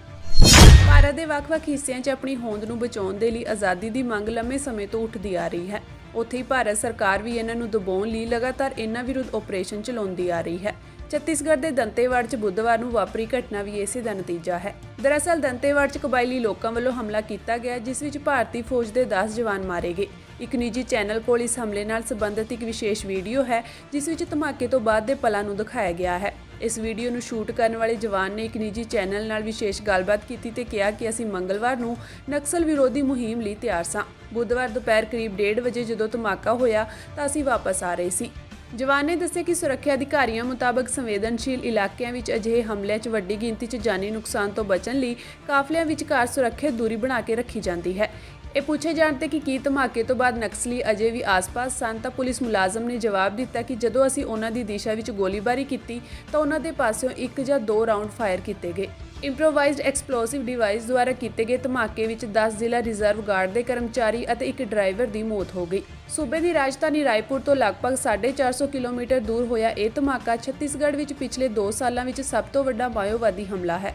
A: ਭਾਰਤ ਦੇ ਵੱਖ-ਵੱਖ ਹਿੱਸਿਆਂ 'ਚ ਆਪਣੀ ਹੋਂਦ ਨੂੰ ਬਚਾਉਣ ਦੇ ਲਈ ਆਜ਼ਾਦੀ ਦੀ ਮੰਗ ਲੰਮੇ ਸਮੇਂ ਤੋਂ ਉੱਠਦੀ ਆ ਰਹੀ ਹੈ। ਉੱਥੇ ਹੀ ਭਾਰਤ ਸਰਕਾਰ ਵੀ ਇਹਨਾਂ ਨੂੰ ਦਬਾਉਣ ਲਈ ਲਗਾਤਾਰ ਇਹਨਾਂ ਵਿਰੁੱਧ ਆਪਰੇਸ਼ਨ ਚਲਾਉਂਦੀ ਆ ਰਹੀ ਹੈ। ਛੱਤੀਸਗੜ੍ਹ ਦੇ ਦੰਤੇਵਾੜ 'ਚ ਬੁੱਧਵਾਰ ਨੂੰ ਵਾਪਰੀ ਘਟਨਾ ਵੀ ਇਸੇ ਦਾ ਨਤੀਜਾ ਹੈ। ਦਰਅਸਲ ਦੰਤੇਵਾੜ 'ਚ ਕਬਾਇਲੀ ਲੋਕਾਂ ਵੱਲੋਂ ਹਮਲਾ ਕੀਤਾ ਗਿਆ, ਜਿਸ ਵਿੱਚ ਭਾਰਤੀ ਫੌਜ ਦੇ 10 ਜਵਾਨ ਮਾਰੇ ਗਏ। ਇੱਕ ਨਿੱਜੀ ਚੈਨਲ ਕੋਲ ਇਸ ਹਮਲੇ ਨਾਲ ਸੰਬੰਧਿਤ ਇੱਕ ਵਿਸ਼ੇਸ਼ ਵੀਡੀਓ ਹੈ, ਜਿਸ ਵਿੱਚ ਧਮਾਕੇ ਤੋਂ ਬਾਅਦ ਦੇ ਪਲਾਂ ਨੂੰ ਦਿਖਾਇਆ ਗਿਆ ਹੈ। ਇਸ ਵੀਡੀਓ ਨੂੰ ਸ਼ੂਟ ਕਰਨ ਵਾਲੇ ਜਵਾਨ ਨੇ ਇੱਕ ਨਿੱਜੀ ਚੈਨਲ ਨਾਲ ਵਿਸ਼ੇਸ਼ ਗੱਲਬਾਤ ਕੀਤੀ ਤੇ ਕਿਹਾ ਕਿ ਅਸੀਂ ਮੰਗਲਵਾਰ ਨੂੰ ਨਕਸਲ ਵਿਰੋਧੀ ਮੁਹਿੰਮ ਲਈ ਤਿਆਰ ਸਾਂ। ਬੁੱਧਵਾਰ ਦੁਪਹਿਰ ਕਰੀਬ 1:30 ਵਜੇ ਜਦੋਂ ਧਮਾਕਾ ਹੋਇਆ ਤਾਂ ਅਸੀਂ ਵਾਪਸ ਆ ਰਹੇ ਸੀ। ਜਵਾਨ ਨੇ ਦੱਸਿਆ ਕਿ ਸੁਰੱਖਿਆ ਅਧਿਕਾਰੀਆਂ ਮੁਤਾਬਕ ਸੰਵੇਦਨਸ਼ੀਲ ਇਲਾਕਿਆਂ ਵਿੱਚ ਅਜਿਹੇ ਹਮਲਿਆਂ 'ਚ ਵੱਡੀ ਗਿਣਤੀ 'ਚ ਜਾਨੀ ਨੁਕਸਾਨ ਤੋਂ ਬਚਣ ਲਈ ਕਾਫਲਿਆਂ ਵਿਚਕਾਰ ਸੁਰੱਖਿਅਤ ਦੂਰੀ ਬਣਾ ਕੇ ਰੱਖੀ ਜਾਂਦੀ ਹੈ। ਇਹ ਪੁੱਛੇ ਜਾਣ ਤੇ ਕਿ ਕੀ ਧਮਾਕੇ ਤੋਂ ਬਾਅਦ ਨਕਸਲੀ ਅਜੇ ਵੀ ਆਸ-ਪਾਸ ਸਨ ਤਾਂ ਪੁਲਿਸ ਮੁਲਾਜ਼ਮ ਨੇ ਜਵਾਬ ਦਿੱਤਾ ਕਿ ਜਦੋਂ ਅਸੀਂ ਉਹਨਾਂ ਦੀ ਦਿਸ਼ਾ ਵਿੱਚ ਗੋਲੀਬਾਰੀ ਕੀਤੀ ਤਾਂ ਉਹਨਾਂ ਦੇ ਪਾਸਿਓਂ 1 ਜਾਂ 2 ਰਾਊਂਡ ਫਾਇਰ ਕੀਤੇ ਗਏ। ਇੰਪਰੋਵਾਈਜ਼ਡ ਐਕਸਪਲੋਸਿਵ ਡਿਵਾਈਸ ਦੁਆਰਾ ਕੀਤੇ ਗਏ ਧਮਾਕੇ ਵਿੱਚ 10 ਜ਼ਿਲ੍ਹਾ ਰਿਜ਼ਰਵ ਗਾਰਡ ਦੇ ਕਰਮਚਾਰੀ ਅਤੇ ਇੱਕ ਡਰਾਈਵਰ ਦੀ ਮੌਤ ਹੋ ਗਈ। ਸੂਬੇ ਦੀ ਰਾਜਧਾਨੀ ਰਾਏਪੁਰ ਤੋਂ ਲਗਭਗ 450 ਕਿਲੋਮੀਟਰ ਦੂਰ ਹੋਇਆ ਇਹ ਧਮਾਕਾ ਛੱਤੀਸਗੜ੍ਹ ਵਿੱਚ ਪਿਛਲੇ 2 ਸਾਲਾਂ ਵਿੱਚ ਸਭ ਤੋਂ ਵੱਡਾ ਮਾਓਵਾਦੀ ਹਮਲਾ ਹੈ।